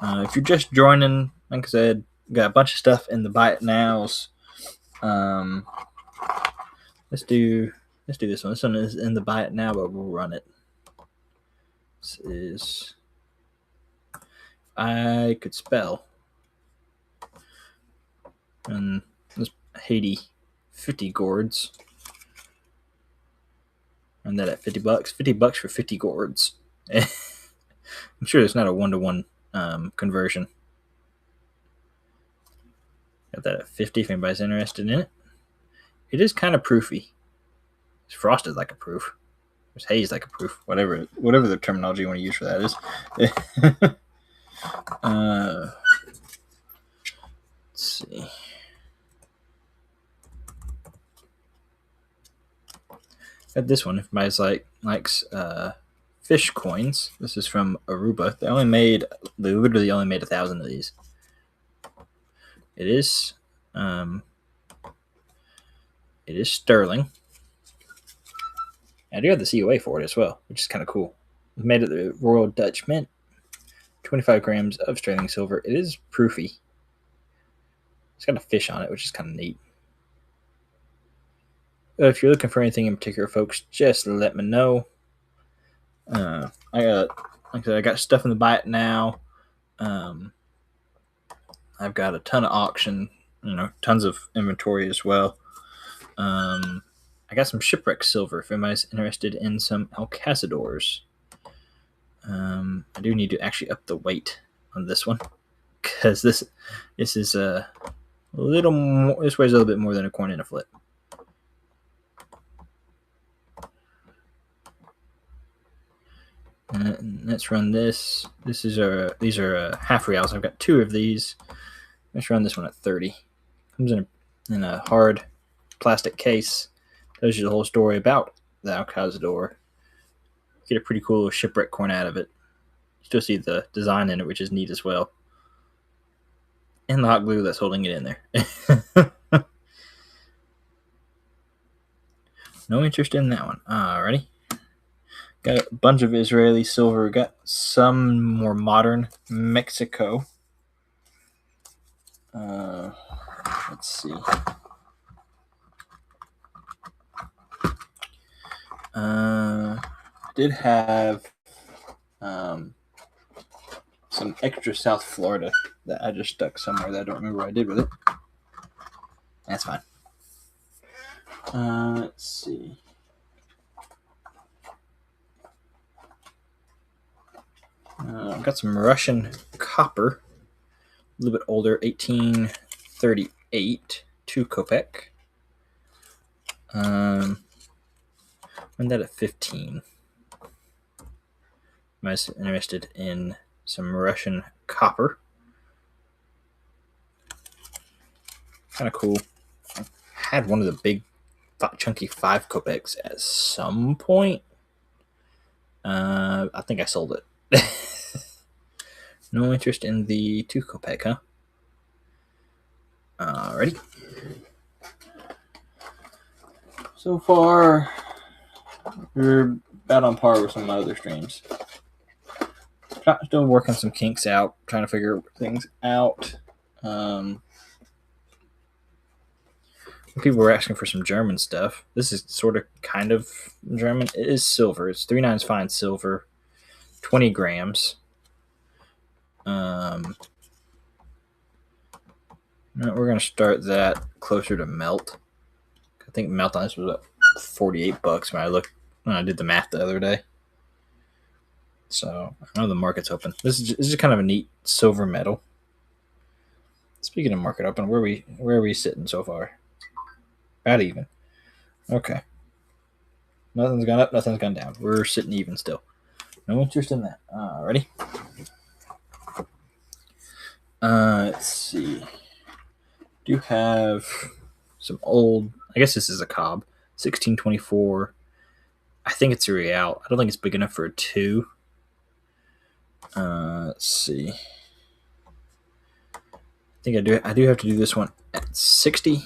If you're just joining, like I said, got a bunch of stuff in the buy it nows. Let's do this one. This one is in the buy it now, but we'll run it. This is, I could spell, and this Haiti 50 gourds. And that at $50. $50 for 50 gourds. I'm sure there's not a 1-to-1 conversion. Got that at 50 if anybody's interested in it. It is kind of proofy. It's frosted like a proof. There's haze like a proof. Whatever the terminology you want to use for that is. Let's see. Got this one. If anybody's likes fish coins, this is from Aruba. They literally only made 1,000 of these. It is sterling. I do have the COA for it as well, which is kind of cool. It's made at the Royal Dutch Mint. 25 grams of sterling silver. It is proofy. It's got a fish on it, which is kind of neat. If you're looking for anything in particular, folks, just let me know. I got stuff in the buy it now. I've got a ton of auction, tons of inventory as well. I got some shipwreck silver if anybody's interested in some Alcazadors. I do need to actually up the weight on this one because this is a little more. This weighs a little bit more than a coin in a flip. Let's run this. These are half reals. I've got 2 of these. Let's run this one at 30. Comes in a hard plastic case. Tells you the whole story about the Alcazador. Get a pretty cool shipwreck coin out of it. You still see the design in it, which is neat as well. And the hot glue that's holding it in there. No interest in that one. Alrighty. Got a bunch of Israeli silver. Got some more modern Mexico. Let's see. Did have some extra South Florida that I just stuck somewhere that I don't remember what I did with it. That's fine. Let's see. I've got some Russian copper, a little bit older, 1838, 2 kopek. Run that at 15. I'm interested in some Russian copper. Kind of cool. I had one of the big, chunky 5 kopeks at some point. I think I sold it. No interest in the 2 kopek, huh? Alrighty. So far, we're about on par with some of my other streams. Still working some kinks out, trying to figure things out. People were asking for some German stuff. This is sort of kind of German. It is silver. It's 3/9 fine silver, 20 grams. We're going to start that closer to melt. I think melt on this was about $48 when I did the math the other day. So I know the market's open. This is kind of a neat silver metal. Speaking of market open, where are we sitting so far? About even. Okay. Nothing's gone up, nothing's gone down. We're sitting even still. No interest in that. Ready? Let's see. Do have some old. I guess this is a cob. 1624. I think it's a real. I don't think it's big enough for a 2. Let's see. I think I do have to do this one at 60.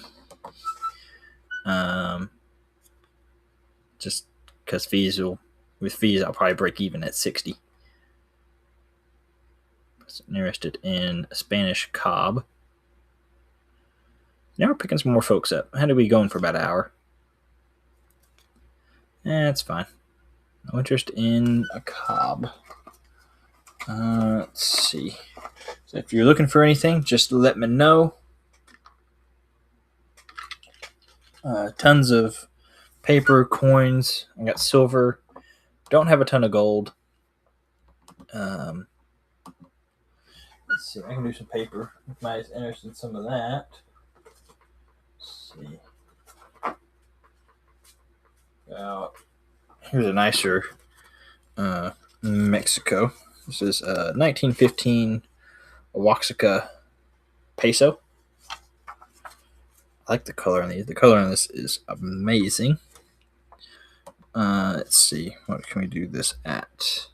Just because with fees, I'll probably break even at 60. I'm interested in a Spanish cob. Now we're picking some more folks up. How did we going for about an hour? That's fine. No interest in a cob. Let's see. So if you're looking for anything, just let me know. Tons of paper, coins. I got silver. Don't have a ton of gold. Let's see. I can do some paper. If anybody's interested in some of that. Let's see. Here's a nicer Mexico. This is 1915 Oaxaca peso. I like the color on these. The color on this is amazing. Let's see. What can we do this at?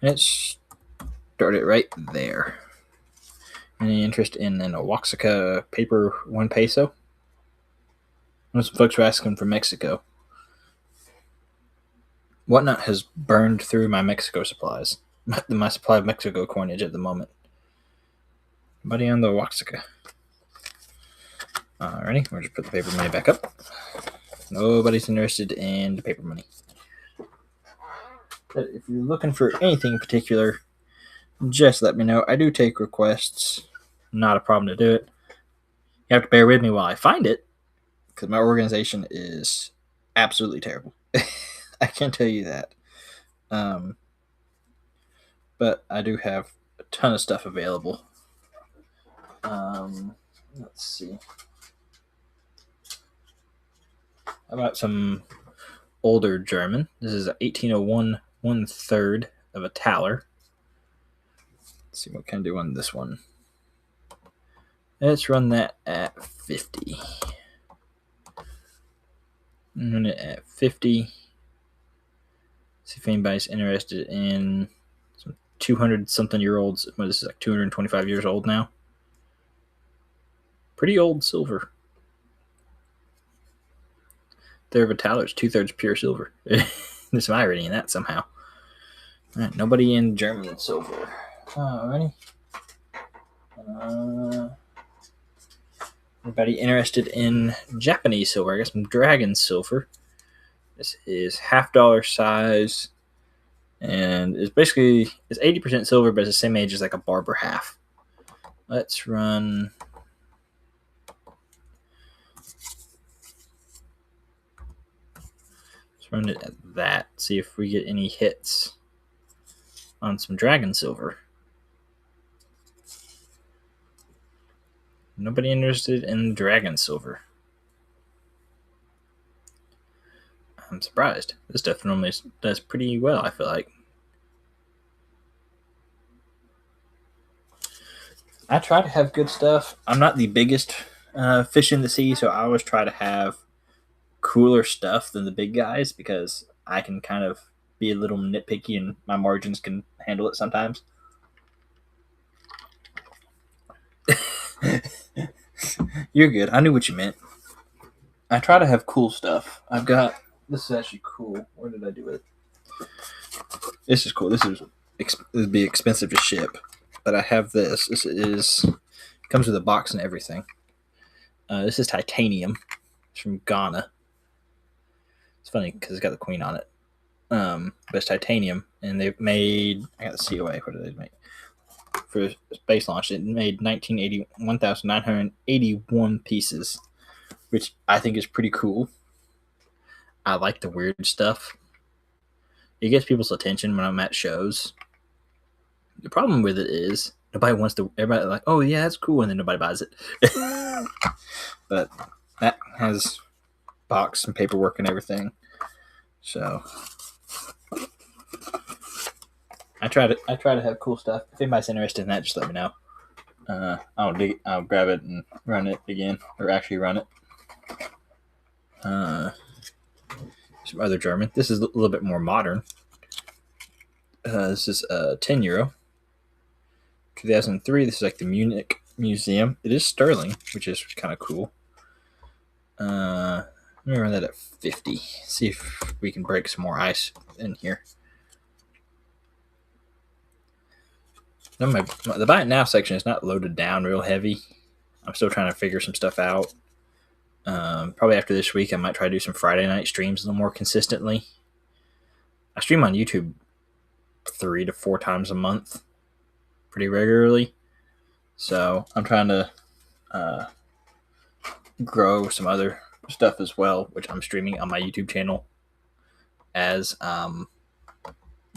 Let's start it right there. Any interest in an Oaxaca paper 1 peso? Some folks were asking for Mexico. Whatnot has burned through my Mexico supplies. My supply of Mexico coinage at the moment. Buddy on the Oaxaca. Alrighty, we'll just put the paper money back up. Nobody's interested in the paper money. But if you're looking for anything in particular, just let me know. I do take requests. Not a problem to do it. You have to bear with me while I find it, because my organization is absolutely terrible. I can tell you that. But I do have a ton of stuff available. Let's see. How about some older German? This is a 1801 1/3 of a thaler. Let's see what can I do on this one. Let's run that at 50. Run it at 50. See if anybody's interested in some 200-something-year-olds. Well, this is like 225 years old now. Pretty old silver. They're Vitaler's 2/3 pure silver. This am I reading that somehow. All right, nobody in German silver. Alrighty. Anybody interested in Japanese silver? I guess some dragon silver. This is $half size, and it's 80% silver, but it's the same age as like a Barber half. Let's run. Let's run it at that. See if we get any hits on some dragon silver. Nobody interested in dragon silver. I'm surprised. This stuff normally does pretty well, I feel like. I try to have good stuff. I'm not the biggest fish in the sea, so I always try to have cooler stuff than the big guys, because I can kind of be a little nitpicky and my margins can handle it sometimes. You're good. I knew what you meant. I try to have cool stuff. I've got... This is actually cool. Where did I do it? This is cool. This would be expensive to ship, but I have this. This comes with a box and everything. This is titanium. It's from Ghana. It's funny because it's got the queen on it. But it's titanium, and they've made... I got the COA. What did they make? For space launch, it made 1,981 pieces, which I think is pretty cool. I like the weird stuff. It gets people's attention when I'm at shows. The problem with it is everybody like, oh yeah, that's cool, and then nobody buys it. But that has box and paperwork and everything. So I try to have cool stuff. If anybody's interested in that, just let me know. I'll grab it and run it again, or actually run it. Some other German. This is a little bit more modern. This is €10. 2003. This is like the Munich Museum. It is sterling, which is kind of cool. Let me run that at 50. See if we can break some more ice in here. The buy it now section is not loaded down real heavy. I'm still trying to figure some stuff out. Probably after this week, I might try to do some Friday night streams a little more consistently. I stream on YouTube 3 to 4 times a month, pretty regularly. So I'm trying to grow some other stuff as well, which I'm streaming on my YouTube channel as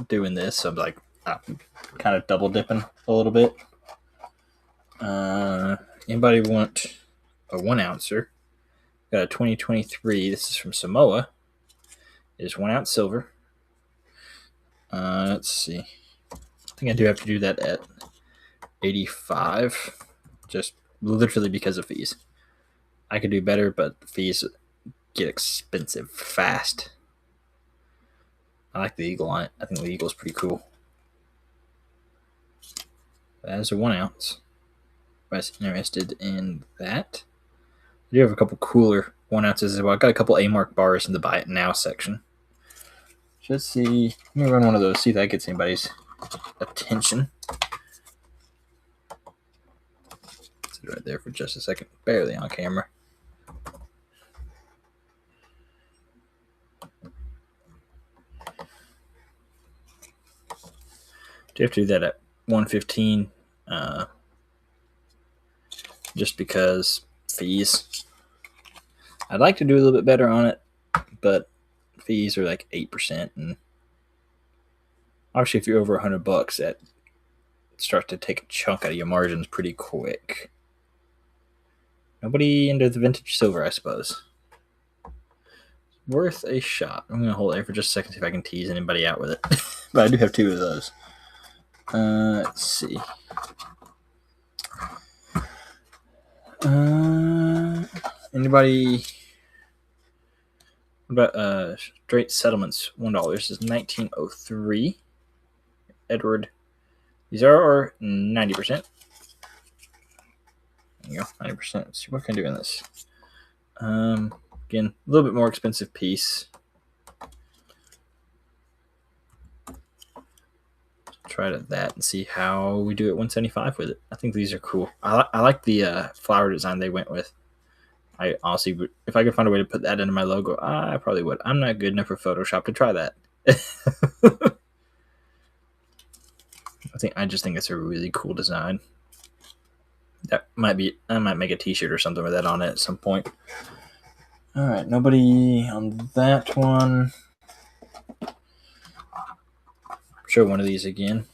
doing this. So I'm like kind of double dipping a little bit. Anybody want a 1 ouncer? Got a 2023. This is from Samoa. It is 1 ounce silver. Let's see. I think I do have to do that at 85, just literally because of fees. I could do better, but the fees get expensive fast. I like the eagle on it. I think the eagle's pretty cool. That is a 1 ounce. I was interested in that. I do have a couple cooler 1 ounces as well. I got a couple A-Mark bars in the buy it now section. Let's see. Let me run one of those, see if that gets anybody's attention. Sit right there for just a second. Barely on camera. Do have to do that at 115, just because fees. I'd like to do a little bit better on it, but fees are like 8%, and obviously if you're over $100, that starts to take a chunk out of your margins pretty quick. Nobody into the vintage silver, I suppose. Worth a shot. I'm going to hold it for just a second, see if I can tease anybody out with it. But I do have 2 of those. Let's see. Anybody? What about straight settlements? $1. This is 1903. Edward. These are 90%. There you go, 90%. Let's see what can I do in this. Again, a little bit more expensive piece. Try that and see how we do at 175 with it. I think these are cool. I like the flower design they went with. I honestly, if I could find a way to put that into my logo, I probably would. I'm not good enough for Photoshop to try that. I just think it's a really cool design. I might make a t-shirt or something with that on it at some point. All right, nobody on that one. Show one of these again.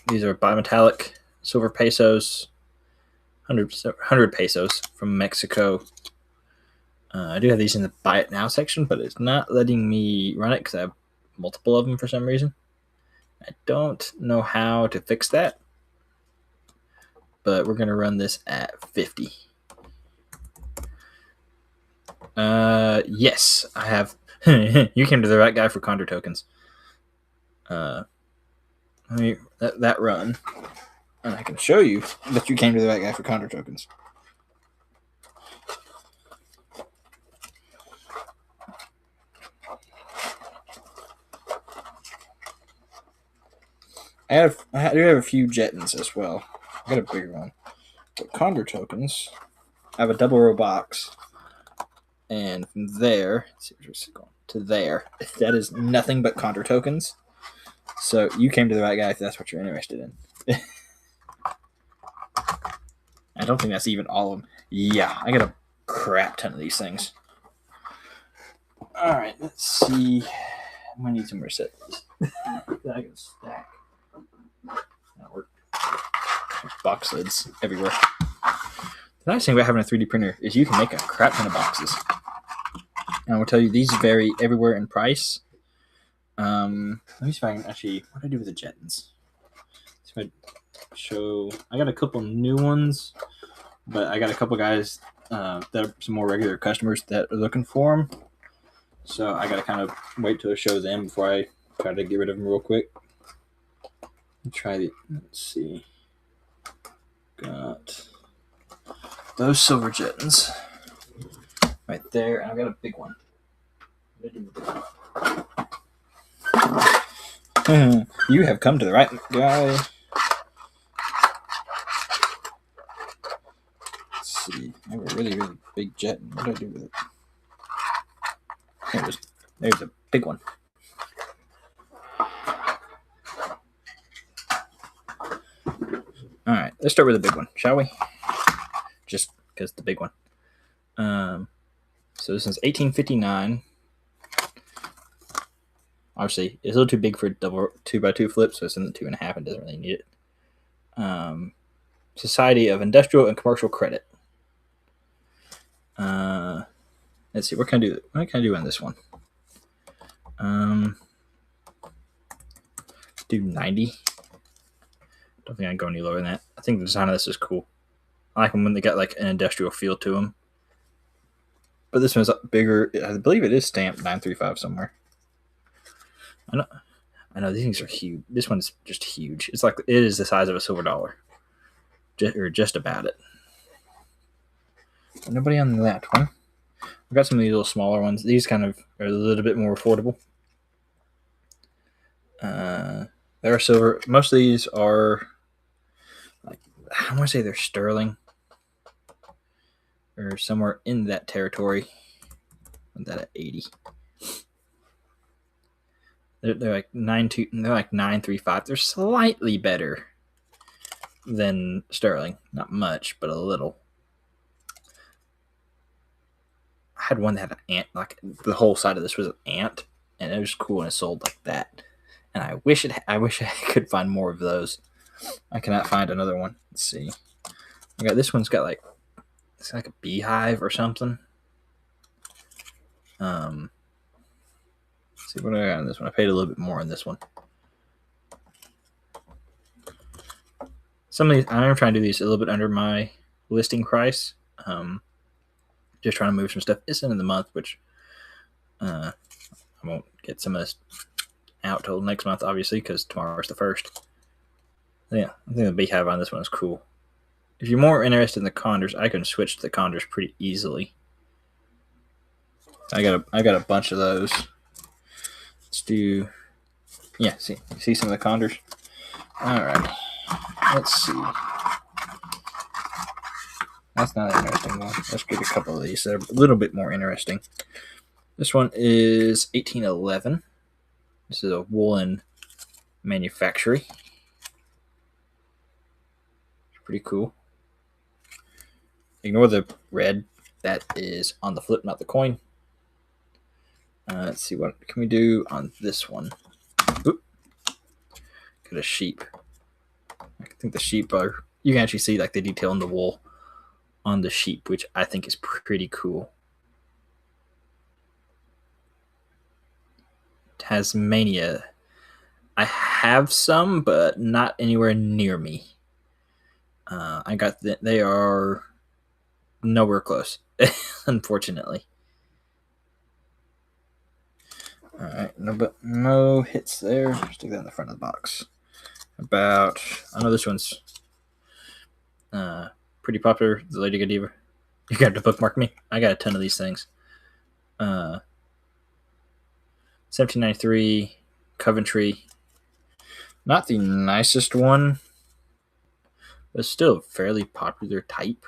These are bimetallic silver pesos, 100 pesos from Mexico. I do have these in the buy it now section, but it's not letting me run it because I have multiple of them for some reason. I don't know how to fix that, but we're going to run this at 50. Yes, I have. You came to the right guy for Condor tokens. Let me that run, and I can show you that you came to the right guy for Condor tokens. I do have a few Jettons as well. I got a bigger one. But Condor tokens, I have a double row box. And from there, let's see where's it going, to there, that is nothing but Condor tokens. So you came to the right guy if that's what you're interested in. I don't think that's even all of them. Yeah, I got a crap ton of these things. All right, let's see. I'm going to need some more sets that I can stack. That worked. Box lids everywhere. The nice thing about having a 3D printer is you can make a crap ton of boxes. And I will tell you, these vary everywhere in price. Let me see if I can actually... What do I do with the Jettons? So I got a couple new ones, but I got a couple guys that are some more regular customers that are looking for them. So I got to kind of wait till I show them before I try to get rid of them real quick. Let's see. Got those silver Jettons right there, and I've got a big one. You have come to the right guy. Let's see. I have a really, really big Jetton. What do I do with it? There's a big one. All right, let's start with the big one, shall we? Just because the big one. So this is 1859. Obviously, it's a little too big for a double 2x2 flip, so it's in the 2.5 and doesn't really need it. Society of Industrial and Commercial Credit. Let's see. What can I do? What can I do on this one? Do 90. Don't think I can go any lower than that. I think the design of this is cool. I like them when they got like an industrial feel to them. But this one's bigger. I believe it is stamped 935 somewhere. I know these things are huge. This one's just huge. It's like it is the size of a silver dollar, or just about it. Nobody on that one. I've got some of these little smaller ones. These kind of are a little bit more affordable. They're silver. Most of these are like, I want to say they're sterling or somewhere in that territory. Put that at 80. They're like 9.2. They're like 935. They're slightly better than sterling. Not much, but a little. I had one that had an ant. Like the whole side of this was an ant, and it was cool, and it sold like that. And I wish I could find more of those. I cannot find another one. Let's see. I got this one's got like it's like a beehive or something. Let's see what I got on this one. I paid a little bit more on this one. Some of these I'm trying to do these a little bit under my listing price. Just trying to move some stuff. It's the end of the month, which I won't get some of this out till next month, obviously, because tomorrow's the 1st. Yeah, I think the beehive on this one is cool. If you're more interested in the condors, I can switch to the condors pretty easily. I got a bunch of those. Let's do, yeah. See some of the condors. All right. Let's see. That's not an interesting one. Let's get a couple of these that are a little bit more interesting. This one is 1811. This is a woolen manufactory. It's pretty cool. Ignore the red. That is on the flip, not the coin. Let's see, what can we do on this one? Oop. Got a sheep. I think the sheep are, you can actually see like the detail in the wool on the sheep, which I think is pretty cool. Tasmania. I have some, but not anywhere near me. I got they are nowhere close, unfortunately. All right, no hits there. Stick that in the front of the box. I know this one's pretty popular. The Lady Godiva. You got to bookmark me. I got a ton of these things. 1793 Coventry. Not the nicest one, but still a fairly popular type.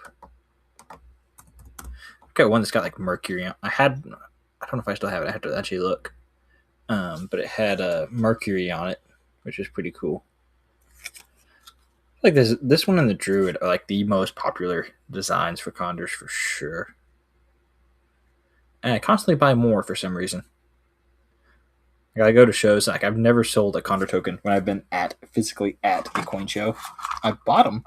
I've got one that's got like mercury on. I don't know if I still have it. I have to actually look. But it had mercury on it, which is pretty cool. Like this one and the Druid are like the most popular designs for condors for sure. And I constantly buy more for some reason. Like I go to shows, like I've never sold a condor token when I've been physically at a coin show. I bought them.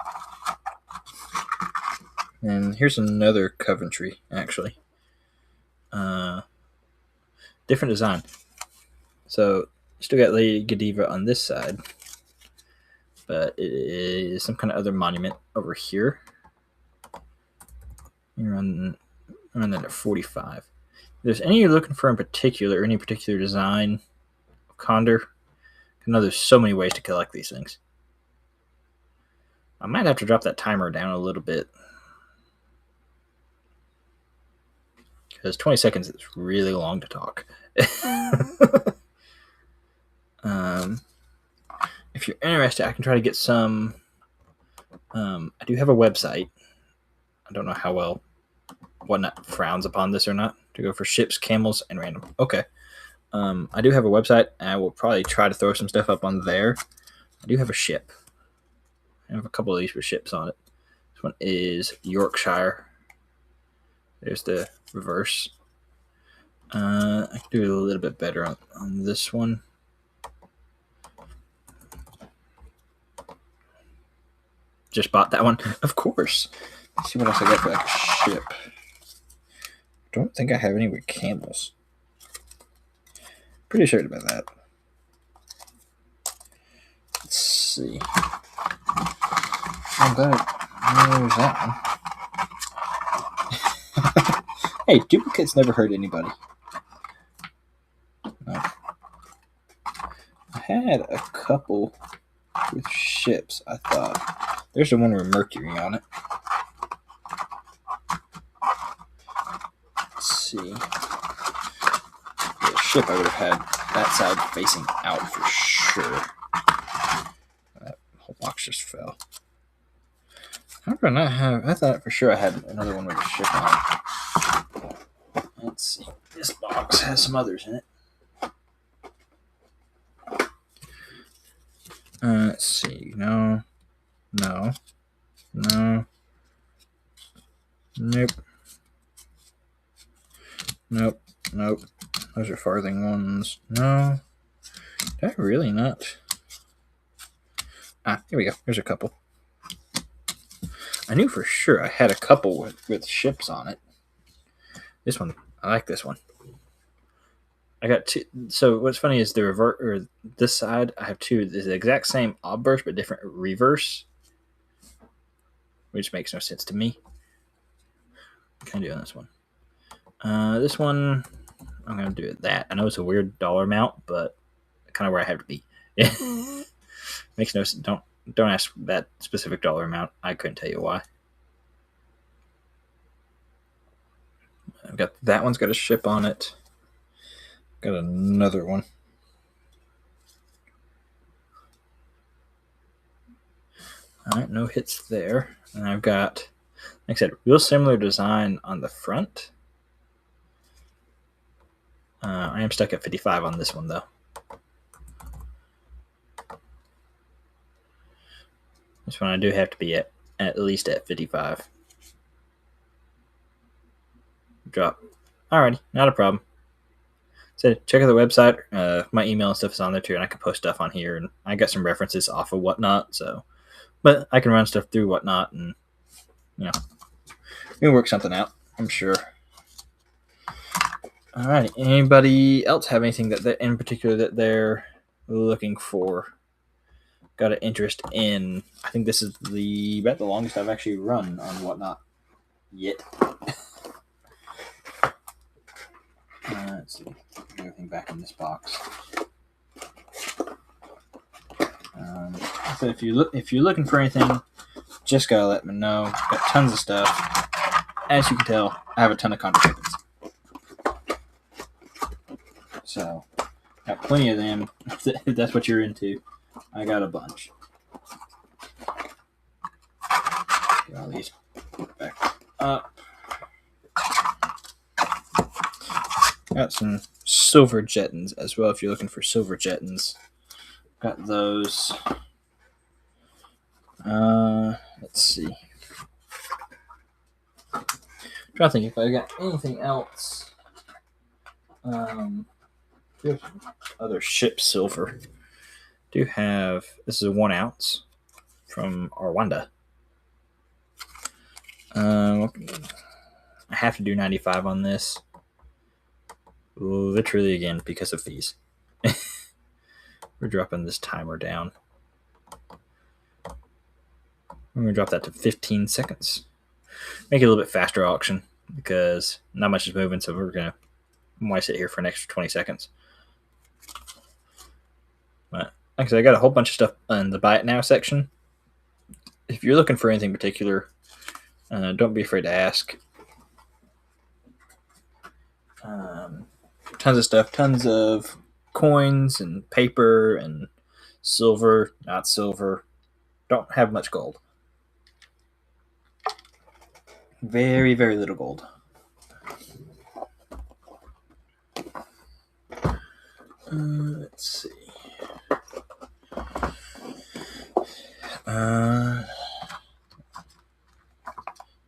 And here's another Coventry, actually. Different design. So still got Lady Godiva on this side, but it is some kind of other monument over here. Around that at 45. If there's any you're looking for in particular, or any particular design of condor, I know there's so many ways to collect these things. I might have to drop that timer down a little bit, because 20 seconds is really long to talk. If you're interested, I can try to get some. I do have a website. I don't know how well Whatnot frowns upon this or not, to go for ships, camels, and random. Okay. I do have a website, and I will probably try to throw some stuff up on there. I do have a ship. I have a couple of these with ships on it. This one is Yorkshire. There's the reverse. I can do it a little bit better on this one. just bought that one. Of course. Let's see what else I got for that ship. Don't think I have any with camels. Pretty sure about that. Let's see. I'm glad there's that one. Hey, duplicates never hurt anybody. No. I had a couple with ships, I thought. There's the one with Mercury on it. Let's see. The ship, I would have had that side facing out for sure. That whole box just fell. How do I not have... I thought for sure I had another one with a ship on it. Let's see. This box has some others in it. Let's see. No. Nope. Those are farthing ones. No. Did I really not? Here we go. There's a couple. I knew for sure I had a couple with ships on it. This one, I like this one. I got two. So what's funny is the revert, or this side, I have two. It's the exact same obverse but different reverse, which makes no sense to me. What can I do on this one? This one, I'm gonna do it that. I know it's a weird dollar amount, but kind of where I have to be. Yeah, makes no sense. Don't ask that specific dollar amount. I couldn't tell you why. I've got that one's got a ship on it. Got another one. All right, no hits there. And I've got, like I said, real similar design on the front. I am stuck at 55 on this one, though. This one I do have to be at least at 55. Drop. Alrighty, not a problem. So check out the website. My email and stuff is on there too, and I can post stuff on here. And I got some references off of Whatnot, so but I can run stuff through Whatnot, and we can work something out, I'm sure. All right. Anybody else have anything that in particular that they're looking for? Got an interest in? I think this is about the longest I've actually run on Whatnot yet. Let's see. Put everything back in this box. So if you're looking for anything, just gotta let me know. Got tons of stuff. As you can tell, I have a ton of contraceptives. So, got plenty of them. If that's what you're into, I got a bunch. Get all these back up. Got some silver jettons as well. If you're looking for silver jettons, got those. Let's see. I'm trying to think if I got anything else. Other ship silver. Do have, this is a 1 ounce from Rwanda. I have to do 95 on this. Literally again because of fees. We're dropping this timer down. I'm gonna drop that to 15 seconds. Make it a little bit faster auction because not much is moving, so we're gonna sit here for an extra 20 seconds. But like I said, I got a whole bunch of stuff in the buy it now section. If you're looking for anything particular, don't be afraid to ask. Tons of stuff, tons of coins and paper and silver, not silver. Don't have much gold. Very, very little gold. Let's see.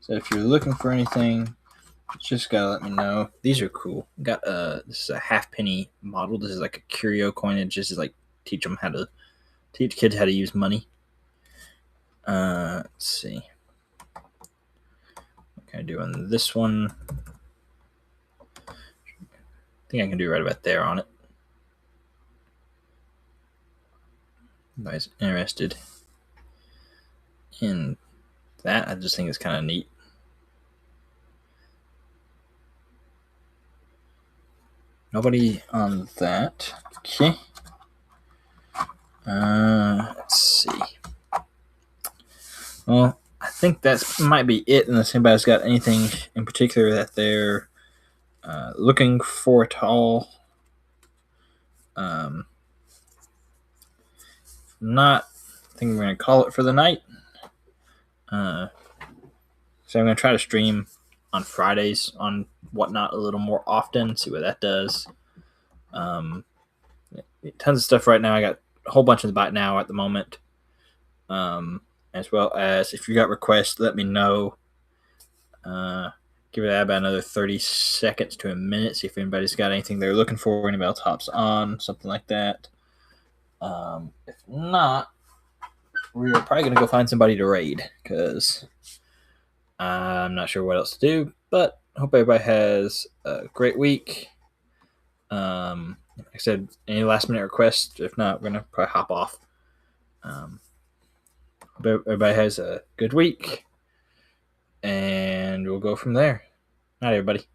So if you're looking for anything, just gotta let me know. These are cool. Got this is a halfpenny model. This is like a curio coinage. This is like teach kids how to use money. Let's let's see. What can I do on this one? I think I can do right about there on it. Anybody's interested in that? I just think it's kind of neat. Nobody on that. Okay. Let's see. Well, I think that might be it, unless anybody's got anything in particular that they're looking for at all. If not, I think we're going to call it for the night. So I'm going to try to stream on Fridays on Whatnot a little more often, see what that does. Tons of stuff right now. I got a whole bunch of the bot now at the moment. As well as if you got requests, let me know. Give it about another 30 seconds to a minute. See if anybody's got anything they're looking for. Anybody else hops on, something like that. If not, we're probably going to go find somebody to raid because I'm not sure what else to do. But hope everybody has a great week. Like I said, any last minute requests? If not, we're going to probably hop off. Hope everybody has a good week. And we'll go from there. Night, everybody.